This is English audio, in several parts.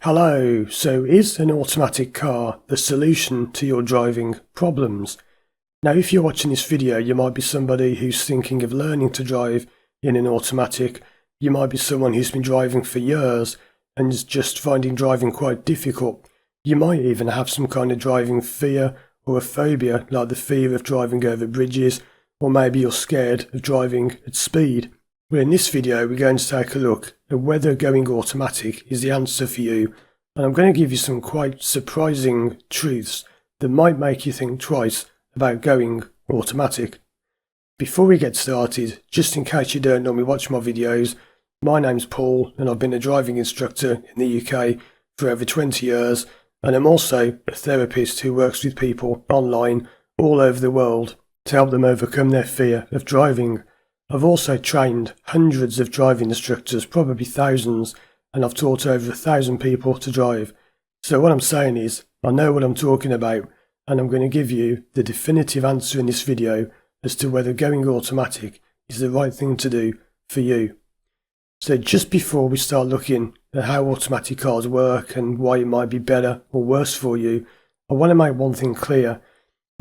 Hello, so is an automatic car the solution to your driving problems? Now if you're watching this video, you might be somebody who's thinking of learning to drive in an automatic. You might be someone who's been driving for years and is just finding driving quite difficult. You might even have some kind of driving fear or a phobia, like the fear of driving over bridges, or maybe you're scared of driving at speed. Well, in this video we're going to take a look at whether going automatic is the answer for you, and I'm going to give you some quite surprising truths that might make you think twice about going automatic. Before we get started, just in case you don't normally watch my videos, my name's Paul and I've been a driving instructor in the UK for over 20 years, and I'm also a therapist who works with people online all over the world to help them overcome their fear of driving. I've also trained hundreds of driving instructors, probably thousands, and I've taught over 1,000 people to drive. So what I'm saying is, I know what I'm talking about, and I'm going to give you the definitive answer in this video as to whether going automatic is the right thing to do for you. So just before we start looking at how automatic cars work and why it might be better or worse for you, I want to make one thing clear.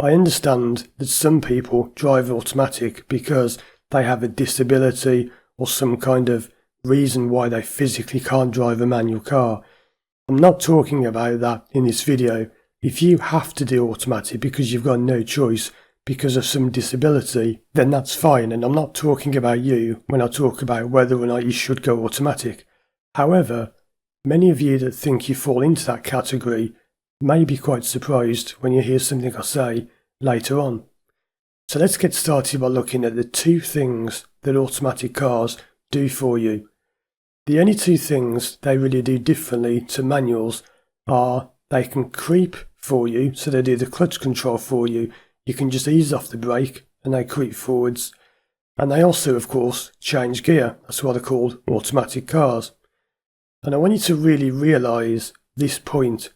I understand that some people drive automatic because they have a disability or some kind of reason why they physically can't drive a manual car. I'm not talking about that in this video. If you have to do automatic because you've got no choice because of some disability, then that's fine, and I'm not talking about you when I talk about whether or not you should go automatic. However, many of you that think you fall into that category may be quite surprised when you hear something I say later on. So let's get started by looking at the two things that automatic cars do for you. The only two things they really do differently to manuals are they can creep for you, so they do the clutch control for you. You can just ease off the brake and they creep forwards. And they also, of course, change gear. That's why they're called automatic cars. And I want you to really realise this point.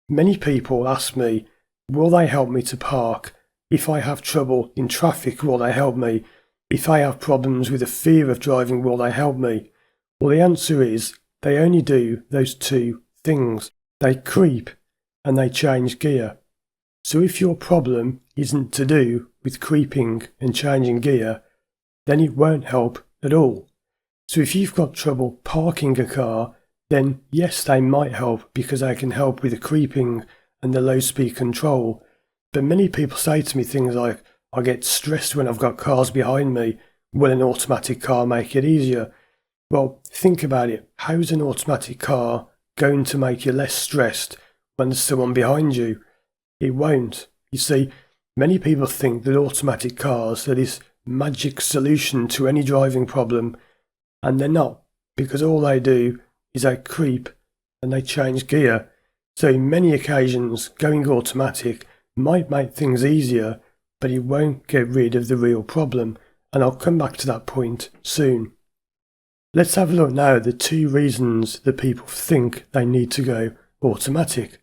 Many people ask me, will they help me to park? If I have trouble in traffic, will they help me? If I have problems with a fear of driving, will they help me? Well, the answer is they only do those two things. They creep and they change gear. So if your problem isn't to do with creeping and changing gear, then it won't help at all. So if you've got trouble parking a car, then yes, they might help because they can help with the creeping and the low speed control. But many people say to me things like, I get stressed when I've got cars behind me. Will an automatic car make it easier? Well, think about it. How's an automatic car going to make you less stressed when there's someone behind you? It won't. You see, many people think that automatic cars are this magic solution to any driving problem, and they're not, because all they do is they creep and they change gear. So in many occasions, going automatic might make things easier, but it won't get rid of the real problem, and I'll come back to that point soon. Let's have a look now at the two reasons that people think they need to go automatic.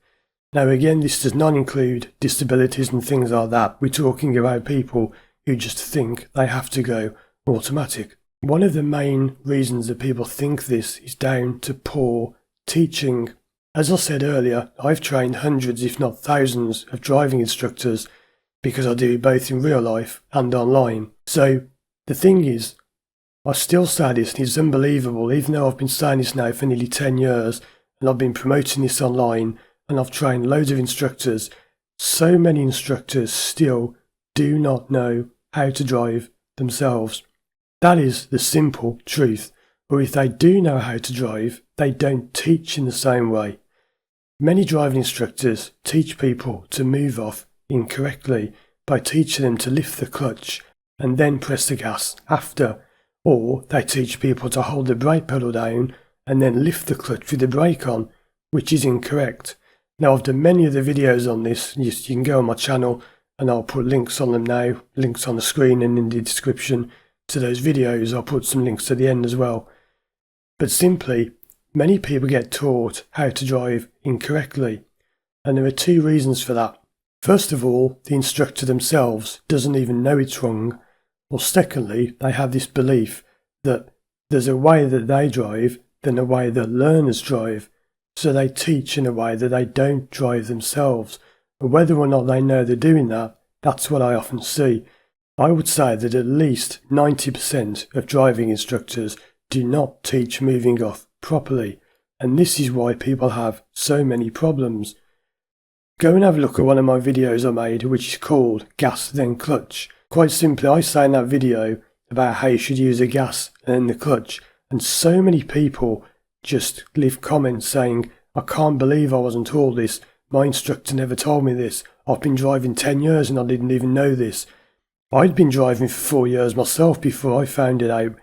Now again, this does not include disabilities and things like that. We're talking about people who just think they have to go automatic. One of the main reasons that people think this is down to poor teaching. As I said earlier, I've trained hundreds if not thousands of driving instructors because I do it both in real life and online. So the thing is, I still say this, and it's unbelievable, even though I've been saying this now for nearly 10 years and I've been promoting this online and I've trained loads of instructors, so many instructors still do not know how to drive themselves. That is the simple truth. Or if they do know how to drive, they don't teach in the same way. Many driving instructors teach people to move off incorrectly by teaching them to lift the clutch and then press the gas after, or they teach people to hold the brake pedal down and then lift the clutch with the brake on, which is incorrect. Now I've done many of the videos on this. You can go on my channel and I'll put links on them now, links on the screen and in the description to those videos. I'll put some links at the end as well. But simply, many people get taught how to drive incorrectly, and there are two reasons for that. First of all, the instructor themselves doesn't even know it's wrong, or secondly, they have this belief that there's a way that they drive than a way that learners drive. so they teach in a way that they don't drive themselves. And whether or not they know they're doing that, that's what I often see. I would say that at least 90% of driving instructors do not teach moving off properly, and this is why people have so many problems. Go and have a look at one of my videos I made, which is called Gas Then Clutch. Quite simply, I say in that video about how you should use the gas and then the clutch, and so many people just leave comments saying, I can't believe I wasn't told this, my instructor never told me this, I've been driving 10 years and I didn't even know this. I'd been driving for 4 years myself before I found it out,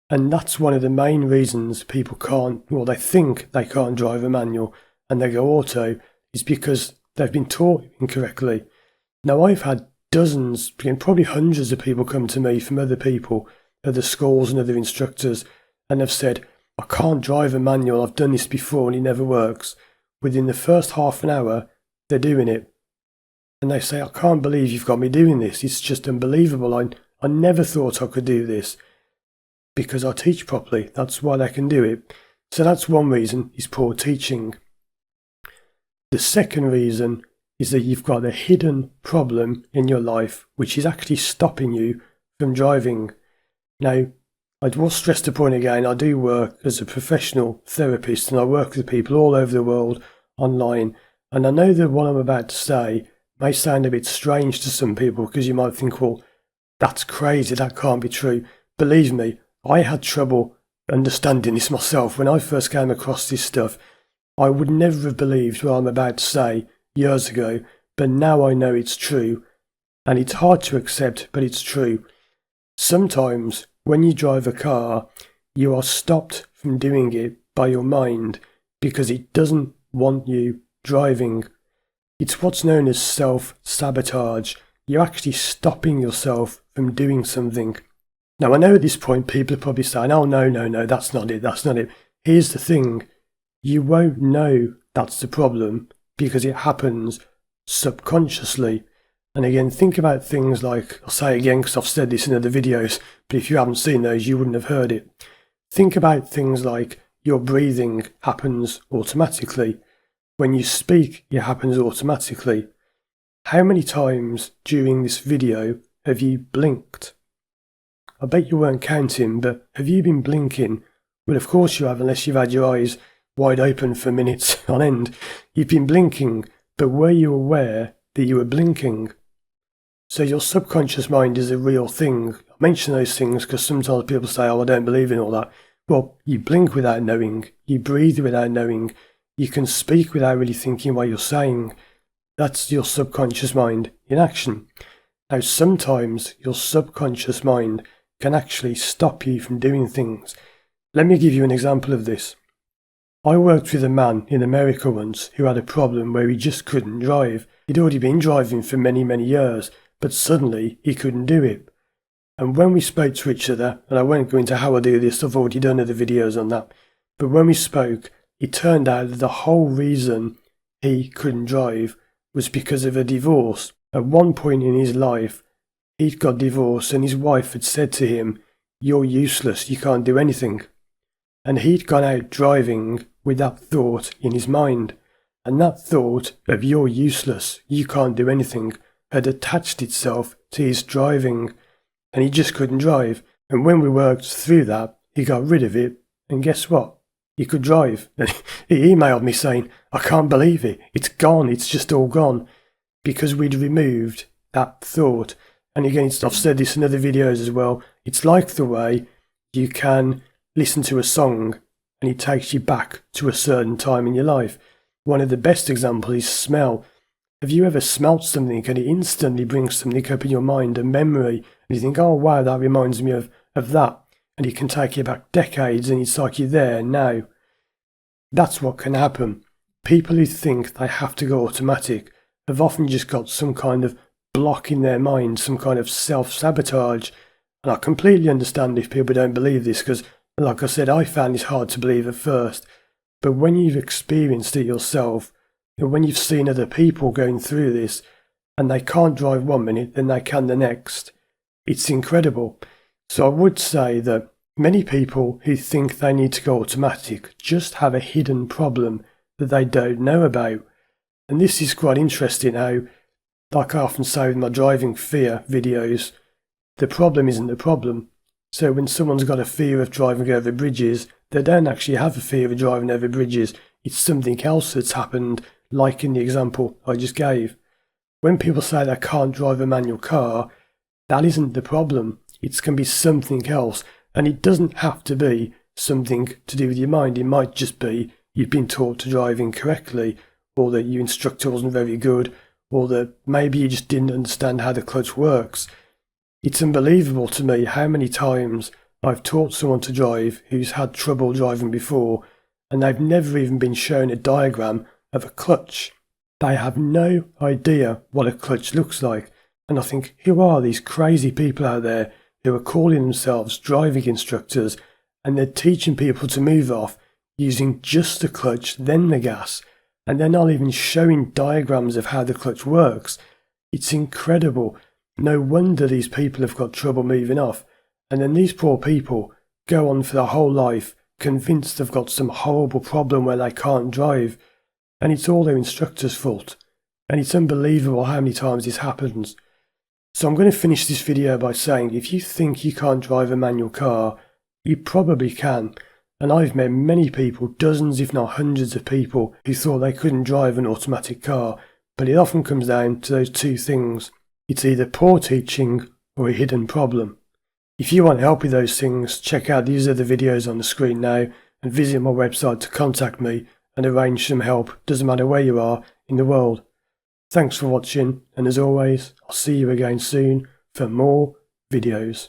and that's one of the main reasons people can't, or they think they can't drive a manual and they go auto, is because they've been taught incorrectly. Now, I've had dozens, probably hundreds of people come to me from other people, other schools and other instructors, and have said, I can't drive a manual, I've done this before and it never works. Within the first half an hour, they're doing it. And they say, I can't believe you've got me doing this, it's just unbelievable, I never thought I could do this. Because I teach properly, that's why they can do it. So that's one reason, is poor teaching. The second reason is that you've got a hidden problem in your life which is actually stopping you from driving. Now, I will stress the point again, I do work as a professional therapist and I work with people all over the world online, and I know that what I'm about to say may sound a bit strange to some people because you might think, well, that's crazy, that can't be true. Believe me, I had trouble understanding this myself. When I first came across this stuff, I would never have believed what I'm about to say years ago, but now I know it's true, and it's hard to accept, but it's true. Sometimes when you drive a car, you are stopped from doing it by your mind because it doesn't want you driving. It's what's known as self-sabotage. You're actually stopping yourself from doing something. Now, I know at this point people are probably saying, oh, no, that's not it. Here's the thing. You won't know that's the problem because it happens subconsciously. And again, think about things like, I'll say again because I've said this in other videos, but if you haven't seen those, you wouldn't have heard it. Think about things like your breathing happens automatically. When you speak, it happens automatically. How many times during this video have you blinked? I bet you weren't counting, but have you been blinking? Well, of course you have, unless you've had your eyes wide open for minutes on end. You've been blinking, but were you aware that you were blinking? So your subconscious mind is a real thing. I mention those things because sometimes people say, oh, I don't believe in all that. Well, you blink without knowing. You breathe without knowing. You can speak without really thinking what you're saying. That's your subconscious mind in action. Now, sometimes your subconscious mind can actually stop you from doing things. Let me give you an example of this. I worked with a man in America once who had a problem where he just couldn't drive. He'd already been driving for many, many years, but suddenly he couldn't do it. And when we spoke to each other, and I won't go into how I do this, I've already done other videos on that, but when we spoke, it turned out that the whole reason he couldn't drive was because of a divorce. At one point in his life, he'd got divorced and his wife had said to him, you're useless, you can't do anything. And he'd gone out driving with that thought in his mind. And that thought of you're useless, you can't do anything, had attached itself to his driving. And he just couldn't drive. And when we worked through that, he got rid of it. And guess what? He could drive. He emailed me saying, I can't believe it. It's gone. It's just all gone. Because we'd removed that thought. And again, I've said this in other videos as well. It's like the way you can listen to a song and it takes you back to a certain time in your life. One of the best examples is smell. Have you ever smelt something and it instantly brings something up in your mind, a memory, and you think, oh wow, that reminds me of that, and it can take you back decades and it's like you're there now. That's what can happen. People who think they have to go automatic have often just got some kind of block in their mind, some kind of self-sabotage. And I completely understand if people don't believe this because, like I said, I found this hard to believe at first. But when you've experienced it yourself, and when you've seen other people going through this, and they can't drive 1 minute, then they can the next, it's incredible. So I would say that many people who think they need to go automatic just have a hidden problem that they don't know about. And this is quite interesting how, like I often say with my driving fear videos, the problem isn't the problem. So when someone's got a fear of driving over bridges, they don't actually have a fear of driving over bridges. It's something else that's happened, like in the example I just gave. When people say they can't drive a manual car, that isn't the problem. It can be something else, and it doesn't have to be something to do with your mind. It might just be you've been taught to drive incorrectly, or that your instructor wasn't very good, or that maybe you just didn't understand how the clutch works. It's unbelievable to me how many times I've taught someone to drive who's had trouble driving before, and they've never even been shown a diagram of a clutch. They have no idea what a clutch looks like. And I think, who are these crazy people out there who are calling themselves driving instructors, and they're teaching people to move off using just the clutch, then the gas, and they're not even showing diagrams of how the clutch works? It's incredible. No wonder these people have got trouble moving off. And then these poor people go on for their whole life convinced they've got some horrible problem where they can't drive. And it's all their instructor's fault. And it's unbelievable how many times this happens. So I'm going to finish this video by saying, if you think you can't drive a manual car, you probably can. And I've met many people, dozens if not hundreds of people, who thought they couldn't drive an automatic car. But it often comes down to those two things. It's either poor teaching or a hidden problem. If you want help with those things, check out these other videos on the screen now, and visit my website to contact me and arrange some help, doesn't matter where you are in the world. Thanks for watching, and as always, I'll see you again soon for more videos.